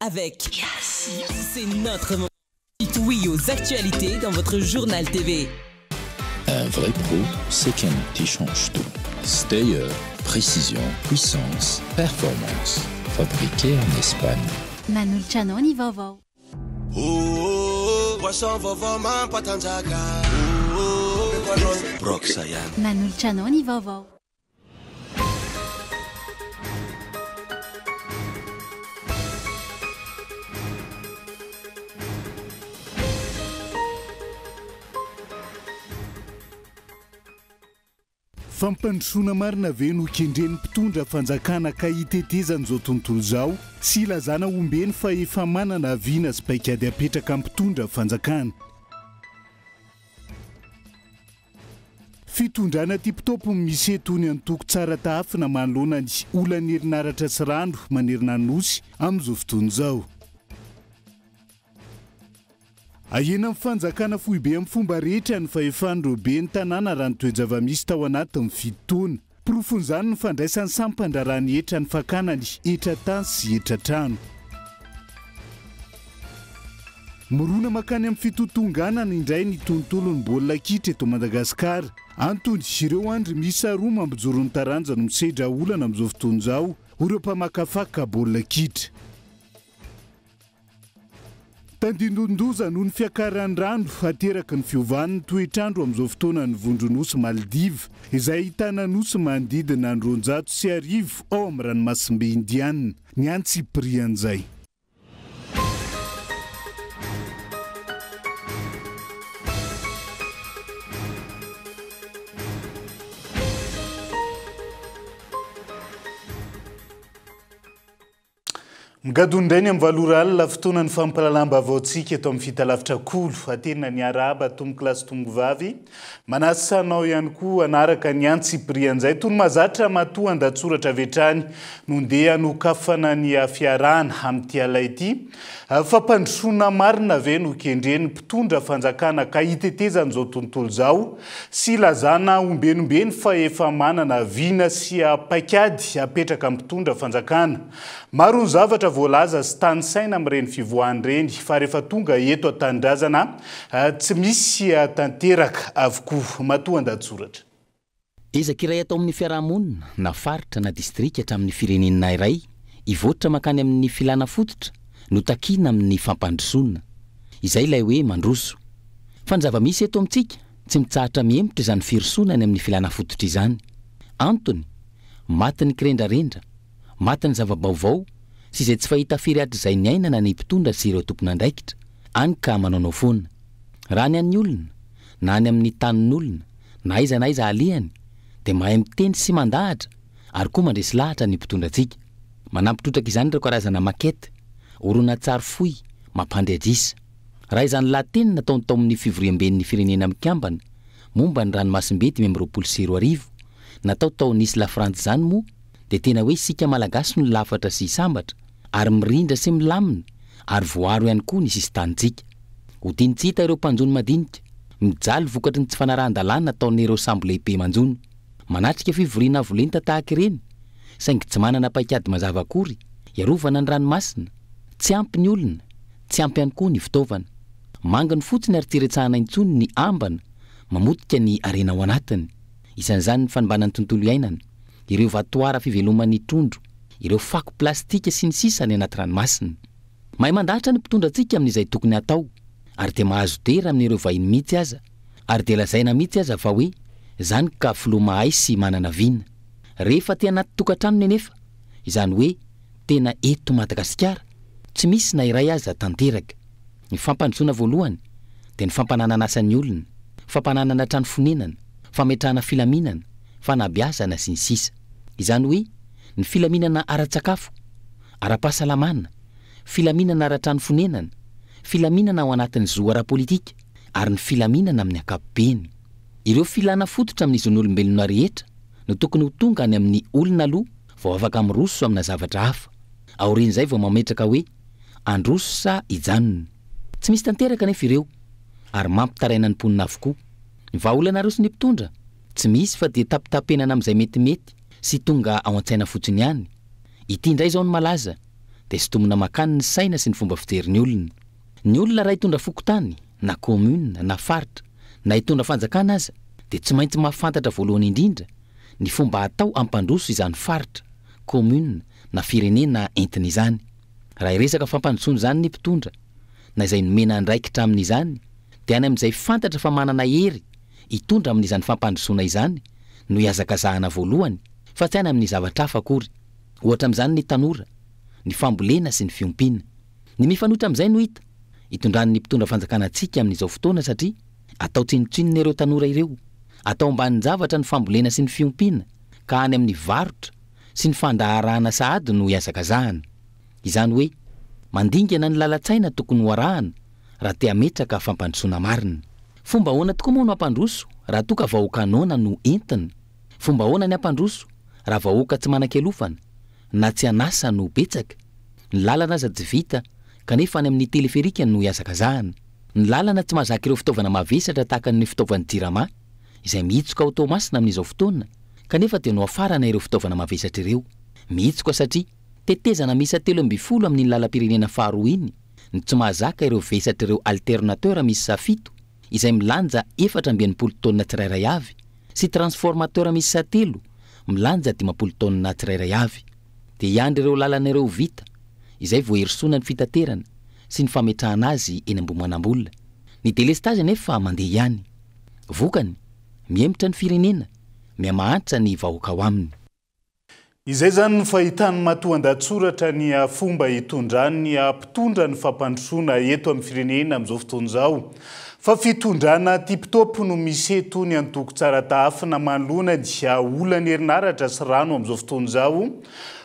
avec c'est notre moment. Dites oui aux actualités dans votre journal TV. Un vrai pro, c'est quelqu'un qui change tout. Stayer, précision, puissance, performance. Fabriqué en Espagne. Manoltrano ny vaovao. Poisson vaovao mampatanjaka. Broxa ihany. Manoltrano ny vaovao. Fampandrosoana marina ve no kendreny mpitondra fanjakana ka hitetezan'izao tontolo izao sy ilazana ombeny fa efa manana viana sy paikady apetraka mpitondra fanjakana. Fitondrana tipitopy misy etony antoko tsara tahafina manoloana ny olana herinaratra sy rano manerina ny nosy amin'izao fotoana izao. Ahena amin'ny fanjakana fohibe amin'ny fomba rehetra ny fahefan'ireo be ny tanàna raha ny toe-java-misy tao anatin'ny fitoana. Porofon'izany ny fandraisan'ny sampandrarany etra ny fakanany etra-tany sy etra-trano. Morona makany amin'ny fitotonganana indray ny tontolon'ny baolina kitra eto Madagasikara. Antony ireo andry miisa roa mambijoro ny taranja no misedra olana amin'izao fotoana izao ireo mpamakafaka baolina kitra. Tandindondoza noho ny fiakaran'ny rano ateraky ny fiovan'ny toetrandro amin'izao fotoana ny vondronosy Maldives izay ahitana nosy manodidina ny 250 ao amin'ny ranomasimbe Indiana ny antsipirian'izay. Migadondrainy amin'ny valora alina fotoana ny fampalalam-baovaontsika eto amin'ny fitalavitra kolo atena ny araba tomboky lasy tomboky vavy manasanao ihany koa anaraka ny antsipirian'izay tony mazatra matoa andatsoratra avetrany nondeha nokafana ny fiarana amin'ity alay ity fampandrosoana marina ve no kendreny mpitondra fanjakana ka hitetezan'izao tontolo izao sy lazana ombenombeny fa efa manana viana sy paikady apetraka mpitondra fanjakana. Maro ny zavatra voalaza sy tany saina amin'ireny fivoahany reny fa rehefa tonga eto an-tanindrazana tsy misy tanteraka avokoa matoa andatsoratra. Ezaka iray atao amin'ny fiarahamonina na faritra na distrika hatramin'ny firenena iray ivoatra makany amin'ny filana fototra no takina amin'ny fampandrosoana. Izay ilay hoe mandroso. Fa ny zava-misy eto amintsika tsy mitsahatra mihempotra izany firosoana amin'ny filana fototra izany. Antony, maty ny kirendrarendra, maty ny zava-baovao sy izay tsy fahita firy hatr'izay ny ainana ny mpitondra sy ireo tompon'andraikitra. Any ka manaonao foana. Raha ny an'ny olona, na any amin'ny tanin'olona, na aiza alehany, dia mahay miteny sy mandahatra, ary koa mandresy lahatra ny mpitondrantsika. Manampitrotraka izany ireo karazana makety, horonan-tsary fohy, mampandriajisa. Raha izany lahateny nataony tao amin'ny fivoriam-ben'ny firenena mikambana, momba ny ranomasimbe 2020, natao tao nisy lafranty izany moa, dia tena hoe sika malagasy no lafatra sy sambatra, ary mirindra sy milamina, ary voaro ihany koa ny sisy tanintsika. Ho tiantsita ireo mpanjono madinika, mijaly vokatry ny tsy fanarahan-dalàna nataon'ireo sambo lehibe manjono. Manatrika fivoriana volenta tahaka ireny, saingy tsy manana paikady mazava akory, iarovana ny ranomasina, tsy ampy ny olona, tsy ampy ihany koa ny fitaovana. Mangany fotsiny ary tiretsahana intsony ny ambana, mamotika ny arena ao anatiny. Isan'izany ny fanimbanan'ny tontolo iainana, ireo vatoara fiveloman'ny trondro, ireo fako plastika sy ny sisa ny anaty ranomasina. Mahay mandahatra ny mpitondrantsika amin'izay tokony atao, ary dia mahazo dera amin'ireo vahiny mihitsy aza, ary dia lazaina mihitsy aza fa hoe izany ka filoha mahay sy manana viana. Rehefa te anaty tokantrano nenefa, izany hoe tena eto Madagasikara, tsy misy na iray aza tanteraka. Ny fampandrosoana voalohany dia ny fampananana asan'ny olona, fampananana trano fonenana, fametrahana filaminana, fanabeazana sy ny sisa. Izany hoe ny filaminana ara-tsakafo, ara-pahasalamana, filaminana ara-trano fonenana, filaminana ao anatin'ny zo ara-politika, ary ny filaminana amin'ny ankapobeny. Ireo filana fototra amin'ny zon'olombelona rehetra no tokony ho tonga any amin'ny olona aloha vao afaka miroso amina zavatra hafa. Aorian'izay vao mametraka hoe androso sa hijanona. Tsy misy tanteraka nefa ireo, ary mampitaraina ny mponina avokoa. Ny vahaolana roso ny mpitondra, tsy misy fa dia tapitapenana amin'izay metimety sy tonga ao an-tsaina fotsiny ihany. Ity indray izao ny malaza dia sotomona makany ny saina sy ny fomba fiterin'ny olona. Ny olona raha hitondra fokotany na commune na faritra na hitondra fanjakana aza dia tsy maintsy mahafantatra voalohany indrindra ny fomba atao ampandroso izany faritra, commune na firenena entiny izany. Raha iresaka fampandrosoana izany ny mpitondra na izay nomena andraikitra amin'izany dia any amin'izay fantatra fa manana hery hitondra amin'izany fampandrosoana izany no hiazakazahana voalohany fa tsy any amin'ny zavatra hafa akory. Ohatra amin'izany ny tanora, ny fambolena sy ny fiompiana. Ny mifanohitra amin'izay no hita hitondran'ny mpitondra fanjakana antsika amin'izao fotoana satria atao tsinotsinona ireo tanora ireo, atao ambanin'ny zavatra ny fambolena sy ny fiompiana ka any amin'ny varotra sy ny fandaharahana sahady no hiazakazahana. Izany hoe mandingana ny lalatsaina tokony ho arahana raha te hametraka fampandrosoana marina. Fomba ahoana tokoa moa no ampandroso raha toa ka vahoaka anona no entina? Fomba ahoana ny ampandroso raha vahoaka tsy manan-kelofana na tsy anasa no betsaka? Ny lalana aza tsy vita kanefa any amin'ny teleferika no hiazakazahana. Ny lalana tsy mahazaka ireo fitaovana mavesatra tahaka ny fitaovan'ny jirama izay mihitsoka automasina amin'izao fotoana kanefa dia no afarana ireo fitaovana mavesatra ireo. Mihitsoka satria tetezana misa 3 amin'ny lalam-pirenena faharoa iny ny tsy mahazaka ireo vesatra ireo alternateur misy 7 izay milanja 420 taonina tsirairay avy sy transformateur misy 3 milanja 50 taonina tsirairay avy. Dia iandry ireo lalana ireo vita izay voaherisona ny fitaterana sy ny fametrahana azy eny ambony. Ny delestage nefa mandeha ihany. Vokany miemitra ny firenena, miamahantra ny vahoaka ao aminy. Izay zany ny fahitany matoan-datsoratra ny fomba hitondrany mpitondra ny fampandrosoana eto amin'ny firenena amin'izao fotoana izao. Fa fitondrana tipitopy no misy eto ny antoko tsara tafina manoloana dia olana herinaratra sy rano amin'izao fotoana izao.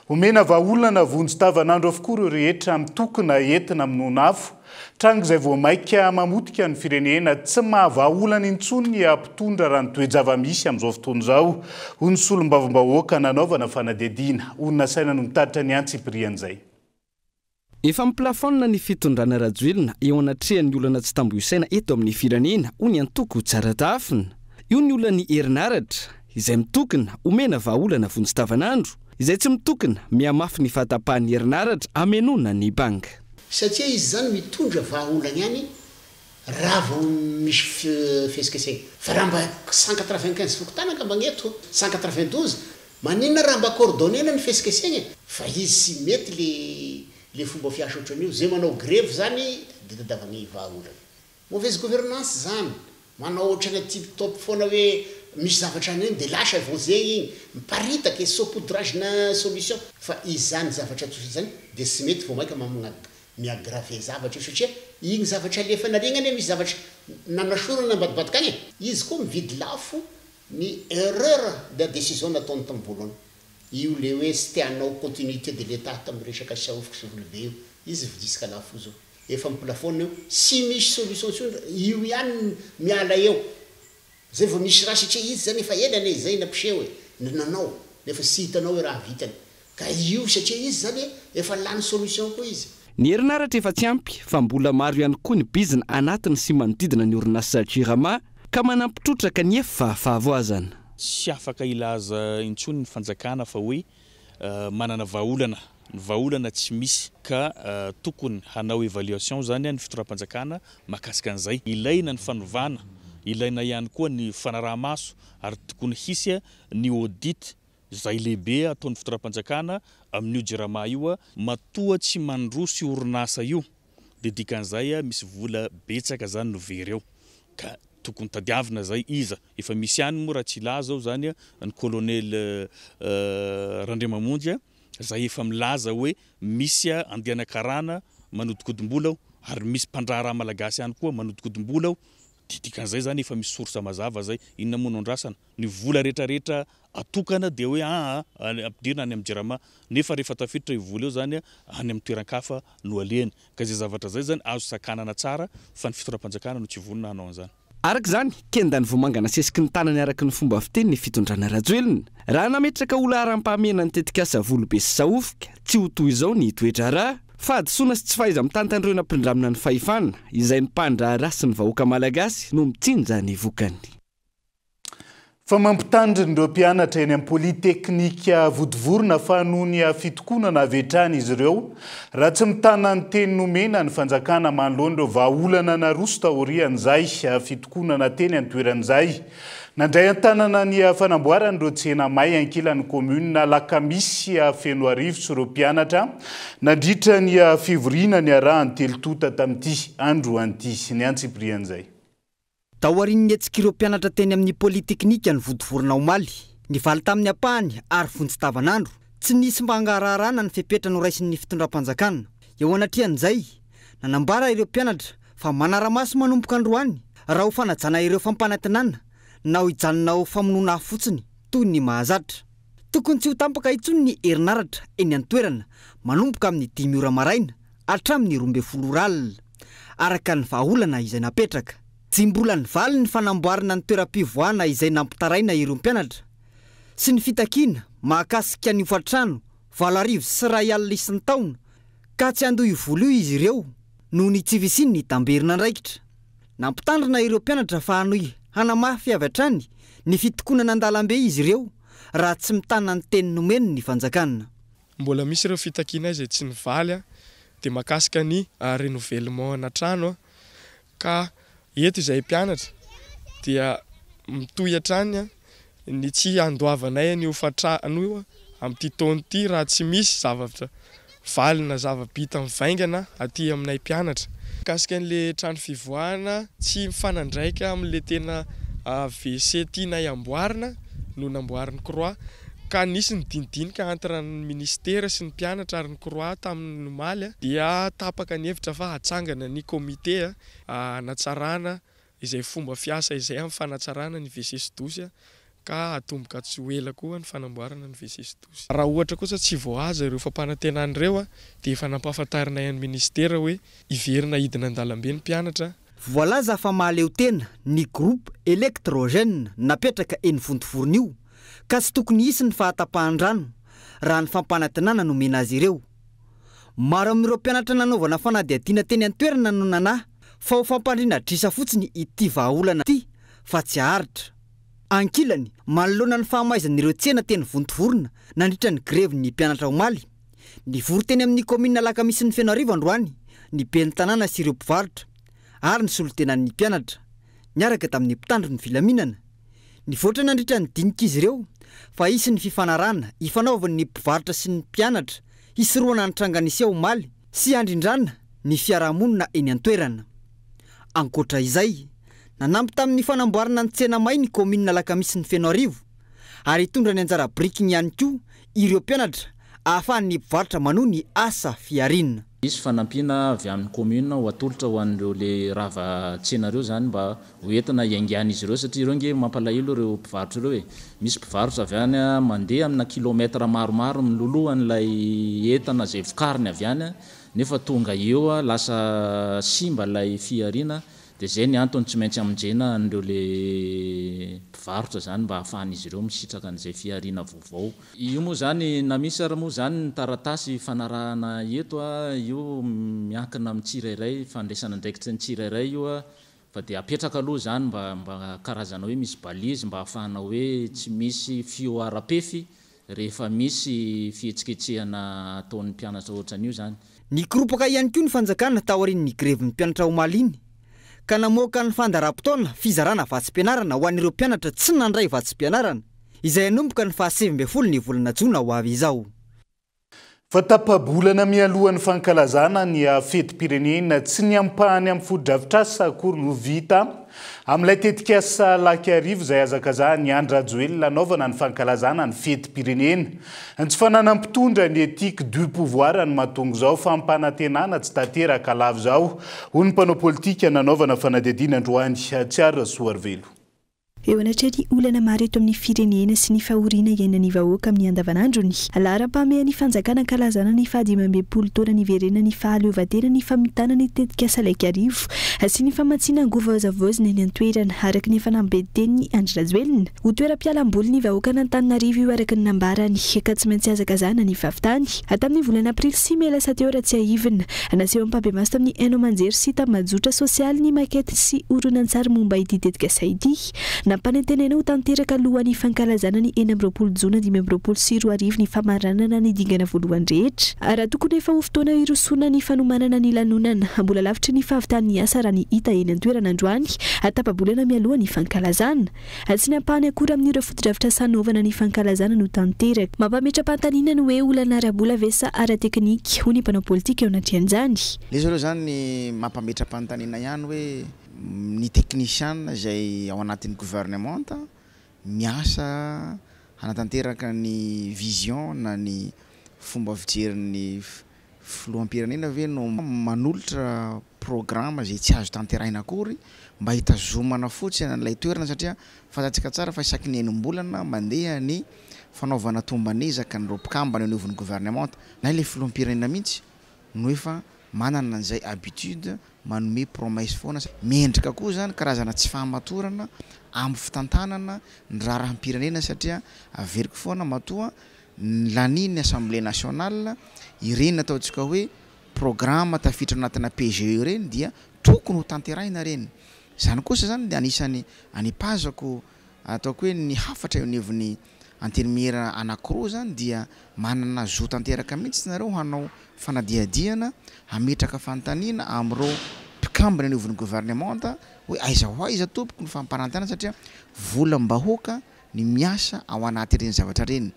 Omena vahaolana vonjy-tavanandro avokoa ireo rehetra mitokona entina amin'ny onafo. Trango izay voamaika mamotika ny firenena tsy mahavaolana intsony ny mpitondra raha ny toe-java-misy amin'izao fotoana izao. Hoy ny solom-bavim-bahoaka nanaovana fanadihadiana. Olona saina no mitaritra ny antsipirian'izay. Efa miplafonna ny fitondrana rajoelina eo anatrehan'ny olana tsy tambo isaina eto amin'ny firenena ho ny antoko tsara tafina. Io ny olana ny herinaratra izay mitokona omena vahaolana vonjy-tavanandro izay tsy mitokona miamafy ny fahatapahan'ny herinaratra amenona ny banga. Satria izy zany mitondra vahaolana ihany raha vao misy fihesikesegna. Fa raha mba 195 fokotana ka magneto 192 maninona raha mba coordonnena ny fihesikesegna fa izy sy mety le fomba fiasa ohatran'io zay manao grève zany dia tadavagna vahaolana. Mauvaise gouvernance zany manao ohatrana tip-top foana hoe misy zavatra any dia lasa vao zegny igny miparitaka saupoudrage na solution fa izy zany zavatra tsotra zany dia sy mety vao maika miagrave zavatra satria igny zavatra lefa naregnany misy zavatra nanasorana ambadibadika agny izy koa mividy lafo ny erreur de décision nataony tamin'ny voalohany. Io le hoe sy tianao continuité de l'état tamin'ny resaka saofika sy volobe io izy vidisika lafo zao efa miplafona io sy misy solution io ihany miala eo zay vao misy raha satria izy zany efa elany zay nampiseho nanao nefa sy hitanao hoe raha vitany ka io satria izy zany efa lany solution koa izy. Ny herinaratra efa tsy ampy fa mbola maro ihany koa ny bizina anatiny sy manodidina ny orinasa jirama ka manampitrotraka ny efa fahavoazana. Tsy afaka ilaza intsony ny fanjakana fa hoe manana vahaolana. Ny vahaolana tsy misy ka tokony hanao évaluation zany ny fitoram-panjakana mahakasika an'izay. Ilaina ny fanovana, ilaina ihany koa ny fanaraha-maso ary tokony hisy ny audit zay lehibe ataon'ny fitoram-panjakana amin'io jirama io matoa tsy mandroso orinasa io dia dikan'izay misy vola betsaka zany no very eo ka tokony tadiavina zay iza efa misy ihany moa raha tsy laza zao zany ny colonel Randriamamonjy zay efa milaza hoe misy andihana karana manodikodim-bola ary misy mpandraharaha malagasy ihany koa manodikodim-bola dikan'izay zany efa misy source mazava zay inona moa no andrasana ny vola rehetrarehetra atokana dia hoe ampidirina any amin'ny jirama nefa rehefa tafiditra io vola io zany any amin'ny toeran-kafa no alehany ka zay zavatra zay zany azo sakanana tsara fa ny fitoram-panjakana no tsy vonona hanao an'izany. Araka izany kendany vomangana sesiky ny tanany araka ny fomba fiteny ny fitondrana rajoelina raha nametraka ola aram-pahamena ny tetikasa volobe sy saofika tsy ho toy izao ny toetra raha fa adosoana sy tsy fahaiza mitantan'ireo nampindramina ny fahefana izay ny mpandraharaha sy ny vahoaka malagasy no mitsinja ny vokany. Fa mampitandriny ireo mpianatra eny amin'ny politeknika Vodivorona fa noho ny fitokonana avy hatrany izy ireo raha tsy mitana ny teny nomena ny fanjakana manoloana ireo vahaolana naroso taorian'izay fitokonana teny an-toeran'izay. Nandray an-tanana ny fanamboaran'ireo tsena may ankilan'ny komuna Lakamisy feno arivo sy ireo mpianatra nandritra ny fivoriana ny arahany telotota tamin'ity andro anty ny antsiprian'izay. Taorin'ny etsik'ireo mpianatra teny amin'ny politeknika ny Vodivorona omaly nivaly tamin'ny ampahany ary vonjy tavanandro tsy nisy mba hangararana ny fepetra noraisin'ny fitondram-panjakana. Eo anatrehan'izay nanambara ireo mpianatra fa manara-maso manomboka androany raha ho fanajana ireo fampanantenana na ho hijanona ho famonoana fotsiny toy ny mahazatra. Tokony tsy ho tampaka intsony ny herinaratra eny an-toerana manomboka amin'ny 5 ora maraina hatramin'ny 12 ora alina araka ny vahaolana izay napetraka. Jimbola ny valy ny fanamboarana ny toeram-pivoahana izay nampitaraina ireo mpianatra sy ny fitakiana mahakasika ny hofatrano 7 sy 1 alina isan'ny taona ka tsy andoha ivolo io izy ireo noho ny tsy visiny ny tamberina andraikitra. Nampitandrina ireo mpianatra fa hanohy hanamafy avy hatrany ny fitokonana an-dalambe izy ireo raha tsy mitana ny teny nomeny ny fanjakana. Mbola misy ireo fitakiana izay tsy nivaly dia mahakasika ny renouvellement na trano ka eto izay mpianatra dia mitohy hatrany ny tsy andoavanay ny hofatrano io amin'ity taona ity raha tsy misy zavatra valina zava-bita mivaingana aty aminay mpianatra. Kasika an'le trano fivoahana tsy mifanandraika amin'le tena WC tianay amboarina no namboariny Croix ka nisy ny dinidinika entre ny ministera sy ny mpianatra ary ny Croix tamin'ny omaly dia tapaka ny hevitra fa hatsangana ny komite hanatsarana izay fomba fiasa izay amin'ny fanatsarana ny WC sy dosy ka atomboka tsy ho ela koa ny fanamboarana ny WC sy dosy. Raha ohatra kosa tsy voahaza ireo fampanantenana ireo dia efa nampahafantarinay ny ministera hoe iverina hidina an-dalambe ny mpianatra. Voalaza fa mahaleo tena ny groupe électrogène napetraka eny Vodivorona io ka tsy tokony hisy ny fahatapahan-drano raha ny fampanantenana nomena azy ireo. Maro amin'ireo mpianatra nanaovana fanadihadiana teny an-toerana no nanahy fa ho fampandriana drisa fotsiny ity vahaolana ity fa tsy haharitra. Ankilany manoloana ny fahamaizan'ireo tsena teny Vodivorona nandritra ny grevy ny mpianatra omaly. Nivory teny amin'ny komuna Lakamisy ny feno arivo androany ny ben'ny tanàna sy ireo mpivarotra ary ny solotenan'ny mpianatra niaraka tamin'ny mpitandro ny filaminana. Nivoatra nandritra ny dinika izy ireo fa hisy ny fifanarana ifanaovan'ny mpivarotra sy ny mpianatra hisoroana ny tranganisy omaly sy handrindrana ny fiarahamonina eny an-toerana. Ankoatra izay nanampy tamin'ny fanamboarana ny tsena may ny komuna Lakamisy ny feno arivo ary hitondra ny anjara brikiny ihany koa ireo mpianatra ahafahan'ny mpivarotra manohy ny asa fiarinana. Misy fanampiana avy amin'ny komuna ho atolotra ho an'ireo le rava tsenareo zany mba ho entina iangiana izy ireo satria ireo nge mampalahelo ireo mpivarotra ireo misy mpivarotra avy any mandeha amina kilometra maromaro milolohan'ilay entana zay vokariny avy any nefa tonga eo lasa simba lay fiarina dia zay ny antony tsy maintsy amonjena an'ireo le mpivarotra zany mba ahafahan'izy ireo misitraka an'izay fiarina vaovao. Io moa zany na misy ary moa zany ny taratasy fanarahana eto io miankina amin'ny tsirairay fandraisana ndraikitra ny tsirairay io fa dia apetraka aloha zany mba karazana hoe misy balizy mba ahafahana hoe tsy misy fio ara-pefy rehefa misy fihetsiketsehana ataon'ny mpianatra ohatran'io zany. Nikropaka ihany koa ny fanjakana taorian'ny grevin'ny mpianatra omaly iny ka namoaka ny fandaram-potoana fizarana vatsim-pianarana ho an'ireo mpianatra tsy nandray vatsim-pianarana izay anomboka ny 7 ny volana Jona ho avy izao. Fa tapabolana mialohan'ny fankalazana ny fetim-pirenena tsy ny ampahany amin'ny foto-drafitrasa akory no vita amin'ilay tetikasa laky arivo izay azakazaha ny Andry Rajoelina anaovana ny fankalazana ny fetim-pirenena. Tsy fananam-pitondra ny éthique du pouvoir ny mahatonga izao fampanantenana tsy tanteraka lava izao ho ny mpanao politika nanaovana fanadihadiana androany Tsiara Soarvelo. Eo anatrany olana maro eto amin'ny firenena sy ny fahoriana iainan'ny vahoaka amin'ny andavanandrony. Laharam-pamehan'ny fanjakana kalazana ny 15 taona niverena ny fahaleovantena ny famitana ny tetikasa laika arivo sy ny famatsiana angovazavozina eny an-toerana araka ny fanambediten'ny Andry Rajoelina. Ho toeram-pialamboly ny vahoaka n'Antananarivo io araka ny nambarany ka tsy maintsy azakazana ny fahavitany. Tamin'ny volana aprily 6 May lasa teo raha tsy ahivina naseho ampabemasy tamin'ny haino amanjery sy tamin'ny majotra sosialy ny makety sy horonan-tsary momba ity tetikasa ity. nampanentenena ho tanteraka alohan'ny fankalazana ny 4 jona 2024 ny famaranana ny dingana voalohany rehetra raha tokony efa ho fotoana irosona ny fanomanana ny lanonana mbola lavitry ny fahavitany asa raha ny hita eny an-toerana androany atapabolana mialoha ny fankalazana tsy nampahany akora amin'ireo fotodrafitra sanovana ny fankalazana no tanteraka mampametra-pantanina ny hoe olana arabola vesa ara-teknika ho ny mpanao politika eo anatrian'izany le zao zany ny mampametra-pantanina ihany hoe ny technicien zay ao anatin'ny gouvernement miasa hanatanteraka ny vision na ny fomba fijerin'ny filoham-pirenena ve no manolotra programme zay tsy azo tanterahina akory mba hitazomana fotsiny an'ilay toerana satria fantatsika tsara fa isaky ny enim-bolana mandeha ny fanaovana tombanezaka ny ropikambana anaovan'ny gouvernement na ilay filoham-pirenena mihitsy no efa manana an'izay habitude manome promesse foana mendrika koa zany karazana tsy fahamatorana amin'ny fitantanana ny raharaham-pirenena satria averiko foana matoa laniny assemblée nationale ireny ataontsika hoe programme tafiditra anatina PGE reny dia tokony ho tanterahina reny zany kosa zany dia anisany anipazako ataoko hoe ny hafatra eoneviny antenimera anankiroa zany dia manana zo tanteraka mihitsy nareo hanao fanadiadiana ametraka fantaniana amin'ireo mpikambana anaovan'ny gouvernement hoe aiza ho aiza tompoko ny famparantana satria volam-bahoaka ny miasa ao anaty ireny zavatra reny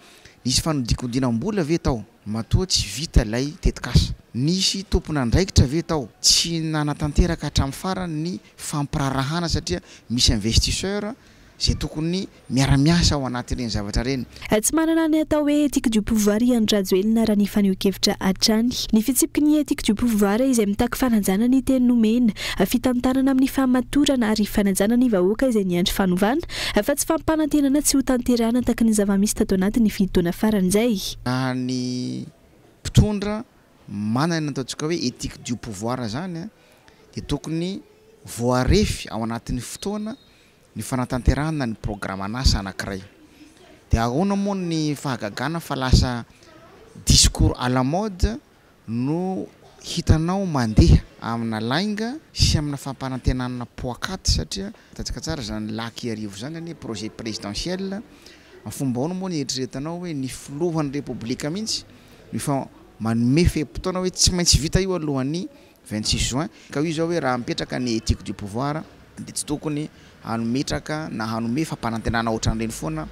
nisy fanodikodinam-bola ve tao matoa tsy vita lay tetikasa nisy tompona andraikitra ve tao tsy nanatanteraka hatramin'ny farany ny fampirarahana satria misy investisseur zay tokony miara-miasa ao anaty ireny zavatra reny tsy manana ny atao hoe éthique du pouvoir iandrajoelina raha ny faneho-kevitra hatrany ny fitsipiky ny éthique du pouvoir izay mitaky fananjana ny teny nomena fitantanana amin'ny fahamatorana ary fananjana ny vahoaka izay niandry fanovana fa tsy fampanantenana tsy ho tanterana taka ny zava-misy tato anatin'ny fidoana faran'izay ny mpitondra manana ataontsika hoe éthique du pouvoir zany dia tokony voarefy ao anatin'ny fotoana ny fanatanterahana ny programme anasa anankiray dia ahoana moa ny fahagagana fa lasa discours à la mode no hitanao mandeha amina lainga sy amina fampanantenana poakaty satria tatsika tsara zany laky arivo zany any projet présidentiel amin'ny fomba ahoana moa ny eritreretanao hoe ny filohan'ny république mihitsy ny fa manome fe-potoana hoe tsy maintsy vita io alohan'ny 26 juin ka io zao hoe raha mipetraka ny éthique du pouvoir dia tsy tokony hanometraka na hanome fampanantenana ohatran'ireny foana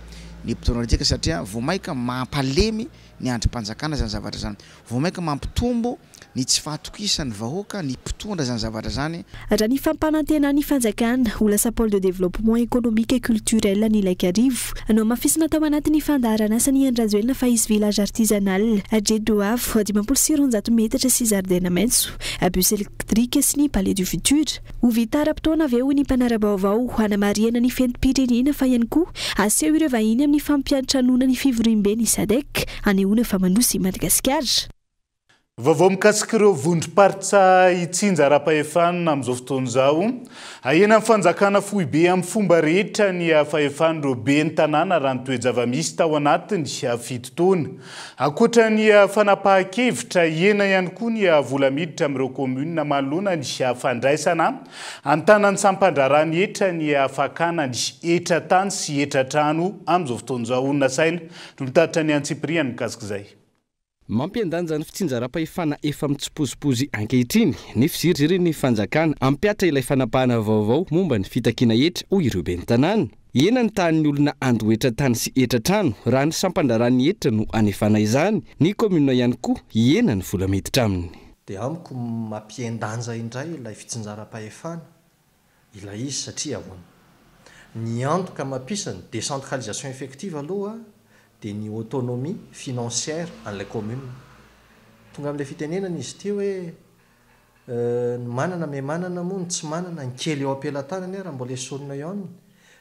ny mpitondra retsika satria vomaika mampalemy ny andrim-panjakana zany zavatra zany vomaika mampitombo ny tsy fahatokisany vahoaka ny mpitondra zany zavatra zany raha ny fampanantena ny fanjakana ho lasa pôle de développement économique et culturel ny Laikarivo no mafisina tao anatin'ny fandaharana asa ny Andrazoelina fa izy village artisanal Jeddoavo 900 metatra sy zaridaina maitso bus électrique sy ny palais du futur ho vita ara-potoana avy eo ny mpanara-baovao hanamariana ny fentim-pirenena fa ihany koa aseho ireo vahiny amin'ny fampiantranona ny fivorimbe ny SADC anehoana fa mandroso i Madagasikara vaovao mikasika ireo vondrom-paritsa itsinja ara-pahefanina amin'izao fotoana izao ahena amin'ny fanjakana fohibe amin'ny fomba rehetra ny fahefan'ireo be ny tanàna raha ny toe-java-misy tao anatiny fitotoana ankoatra ny fanapahan-kevitra ena ihany koa ny volamiditra amin'ireo komuna manoloana ny fandraisana antanany sampandrarany etra ny fakana ny etra-tany sy etra-trano amin'izao fotoana izao onona saina no mitaritra ny Antsipriana mikasika izay mampiandanja ny fitsinjaram-pahefana efa mitsipozipozy ankehitriny ny fiziry ny fanjakana ampiatra ilay fanapahana vaovao momba ny fitakiana etra ho ireo be ny tanàna ena ny tahan'ny olona andoetra tany sy etra-trano raha ny sampandrarany etra no anefana izany ny komuna ihany koa ena ny vola miditra aminy dia amiko mampiandanja indray ilay fitsinjaram-pahefana ilay izy satria ahoana ny antoka mampisany décentralisation effective aloha dia ny autonomie financière an'ilay commune tonga amin'ilay fitenenana izy ty hoe manana me manana moa ny tsy manana ny kely eo ampelantanany raha mbola esorina ihany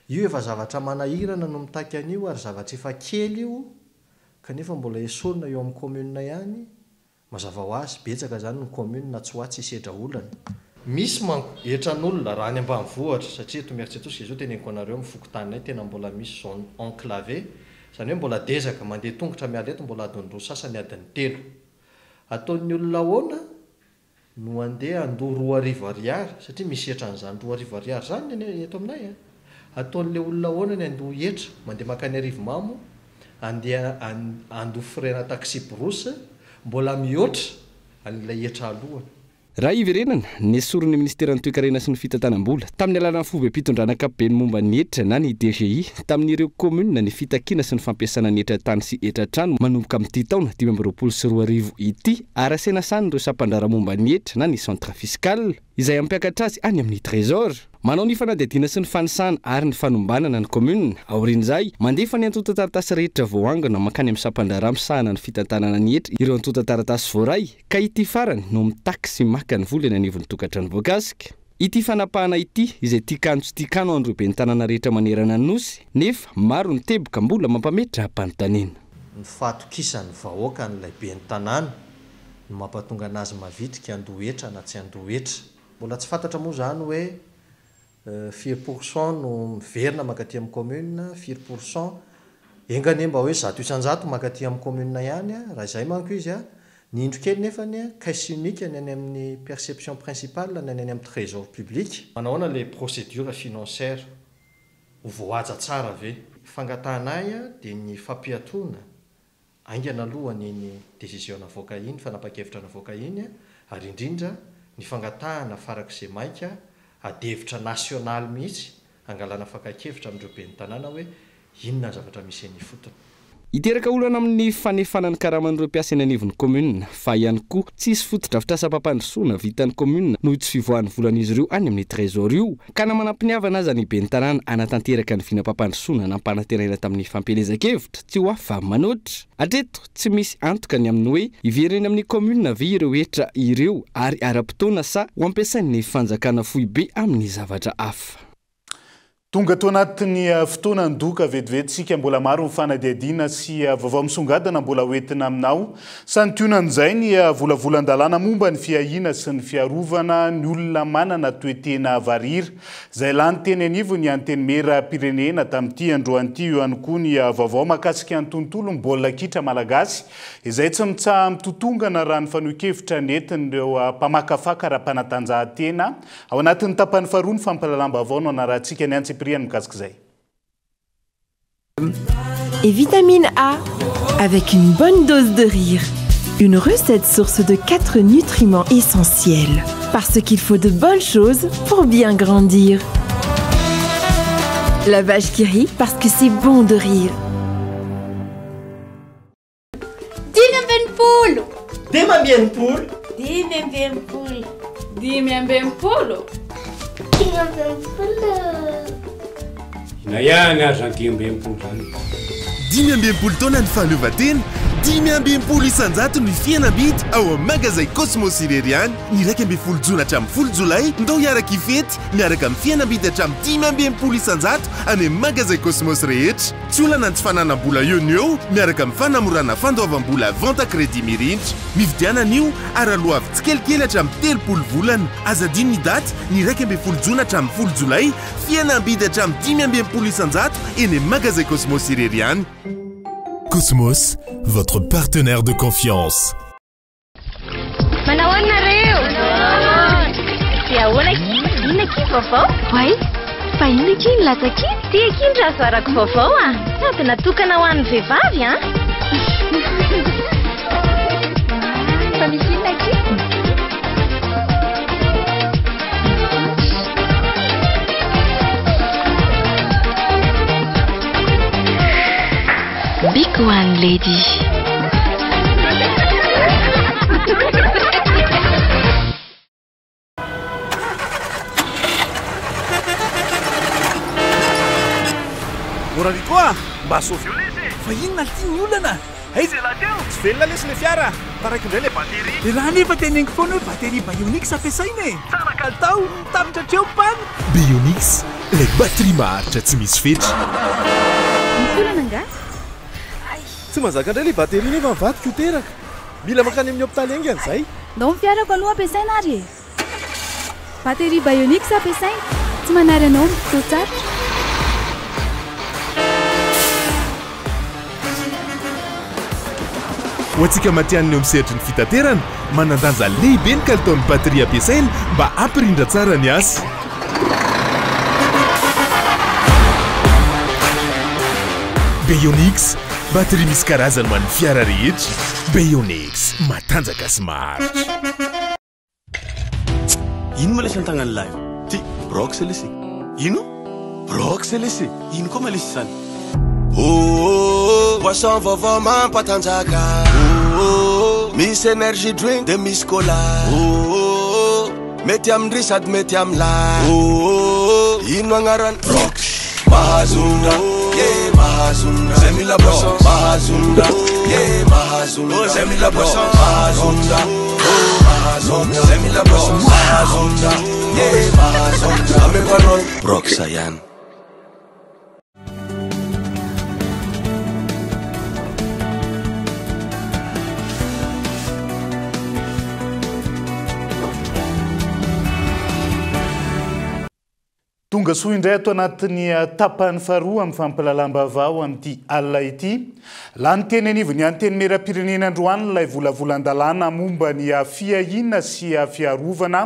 io efa zavatra manahirana no mitaky an'io ary zavatra efa kely io kanefa mbola esorina eo amin'ny commune ihany mazava ho azy betsaka zany ny commune tsy hoatsy isedra olana misy manko etran'olona raha any ambanivohitra satria tomiaritsy atosika izao teneniko anareo mifokotaninay tena mbola misy zone enclavé zany hoe mbola dezaka mandeha tongotra miala eto mbola adiny roa sasany adiny 3 ataon'ny olona ahoana no andeha andoha 2 arivo ariary satria misy etran'izany 2 arivo ariary zany eto aminay ataon'le olona ahoana ny andoha etra mandeha makany arivo mamo andeha andoha frena taxi brosy mbola mihoatra an'ilay etra alohany raha iverenana ny soron'ny ministera ny toekarena sy ny fitantanam-bola tamin'ny alalany fobe mpitondrana kapeny momba ny etra na ny DGI tamin'ireo komuna ny fitakiana sy ny fampiasana ny etra-tany sy etra-trano manomboka amin'ity taona 2024 ity arasena sany ireo sampandrara momba ny etra na ny centre fiscal izay ampiakatra azy any amin'ny trésor manao ny fanadihadiana sy ny fanisana ary ny fanombanana ny komuna aorian'izay mandefa ny antota-taratasy rehetra voangana makany amin'ny sampandrara misahana ny fitantanana ny etra ireo antota-taratasy voaray ka ity farany no mitaky sy maka ny vola ny anivon'ny tokatrano voakasika ity fanapahana ity izay tiakano sy tiakano andreo be ny tanàna rehetra manerana ny nosy nefa maro ny teboka mbola mampametra hampanontaniana ny fatokisan'ny vahoaka n'ilay be ny tanàna no mampatonga anazy mavitrika andohetra na tsy andohetra mbola tsy fantatra moa zany hoe 4% no miverina makaty amin'ny commune 4% engane mba hoe 100% makaty amin'ny commune ihany raha izay manko izy ny indro kely nefany caisse unique ny any amin'ny perception principale ny any amin'ny trésor public manahoana le procédure financière ho voaja tsara ve fangatanay dia ny fampiatoana aingana alohany ny décision navoaka iny fanapa-kevitra navoaka iny ary indrindra ny fangatahana farak'izay maika adevitra nasionaly mihitsy angalana fakakevitra amin'ireo be ny tanàna hoe inona zavatra misy ny fotony iteraka olana amin'ny fanefanany karaman'ireo mpiasa ny anivon'ny komuna fa ihany koa tsisy fotodrafitrasa mpampandrosoana vitan'ny komuna noho tsy fivoahan'ny volan'izy ireo any amin'ny trésor io ka na manam-piniavana azy ny be ny tanàna anatanteraka ny vinampampandrosoana nampanantenana tamin'ny fampelezakevitra tsy ho afy manoatra atreto tsy misy antoka ny amin'ny hoe ivereny amin'ny komuna ve ireo etra ireo ary ara-potoana sa ho ampiasain'ny fanjakana fohy be amin'ny zavatra hafa tonga to anatin'ny fotoana ndoka vetivetsika mbola maro ny fanadihadiana sy vaovao misongadana mbola hoentina aminao sanytionan'izay ny volavolan-dalàna momba ny fiahina sy ny fiarovana ny olona manana toetena varira izay lany teny anivo ny anteny mera pirenena tamin'ity androan'ity io ihany koa ny vaovao mahakasika ny tontolo ny baolina kitra malagasy izay tsy mitsaha mitotongana raha ny fanohi-kevitra nentin'ireo mpamakafaka raha-panatanjahantena ao anatin'ny tapany faharoa ny fampalalamba-vao no anarahantsika ny antsy Et vitamine A, avec une bonne dose de rire. Une recette source de 4 nutriments essentiels. Parce qu'il faut de bonnes choses pour bien grandir. La vache qui rit parce que c'est bon de rire. Dimy ambin'ny folo. Dimy ambin'ny folo. Dimy ambin'ny folo. Dimy ambin'ny folo. Dimy ambin'ny folo. Na ihany aza ny dimy ambin'ny zany. Dimy ambin'ny taona ny fahaleovan-tena, dimy ambin'ny isan-jato ny fihenam-bidy ao amin'ny magazay Cosmos Ireriany. Ny 12 jona hatramin'ny 10 jolay ndao hiaraka ifety miaraka amin'ny fihenam-bidy hatramin'ny dimy ambin'ny isan-jato any amin'ny magazay Cosmos rehetra. Tsy olana ny tsy fananam-bola eo ny eo miaraka amin'ny fanamorana fandoavam-bola vente à crédit mirindra. Mividiana an'io ary aloha avy tsikelikely hatramin'ny 30 volana. Azadino ny daty ny 12 jona hatramin'ny 10 jolay fihenam-bidy hatramin'ny dimy ambin'ny isan-jato eny amin'ny magazay Cosmos Ireriany. Cosmos, votre partenaire de confiance. Manahoana reo? Dia ahoana inona ky vaovao? Hoay, fa inona ky nilatsa ky? Tia ky ny razarako vaovao sady natokana ho an'ny vehivavy Fa misy inona ky? Big one, lady. Morali koa mba sofy fa inona tiany olana aiza lateo tsy velona lesy le fiara taraiky indray le batery le raha nefa teneniko foana hoe batery Bionix ampiasaina e tsara kalitao mitapitra hatreo mpany Bionix, ilay batterie maharitra tsy misy fetra. Olana nga? Tsy mazaka indray le batery nefa mivadika ho teraka mila makany amin'ny hôpitaly engy an'izay ndao ny fiarako aloha ampiasaina ary batery Bionix ampiasaina tsy manary anao mitotao tsara. Ho antsika matianiny eo amin'ny sehatry ny fitaterana manandanja lehibe ny kalitaon'ny batery ampiasaina mba hampirindra tsara ny asa. Beonix batterie misy karazany ho an'ny fiara rehetra. Beonix matanjaka smart. Ino ma lesy an-tagnany lahy ty brox lesy ino brox lesy ino koa malisy zany boisson vaovao mampatanjaka misy energy drink de misy cola mety amindry sady mety amilay ino agnarany brox mahazonga mahazonga zay mila boisson mahazonga mahazonga zay mila boisson mahazonga mahazonga zay mila boisson mahazonga mahazonga ame parole brox ayana. Tonga soa indray ato anatin'ny tapany faharoa amin'ny fampalalam-bavao amin'ity alina ity. Lany teny anivony anteny mera-pirenena androany ilay volavolan-dalàna momba ny fiahina sy fiarovana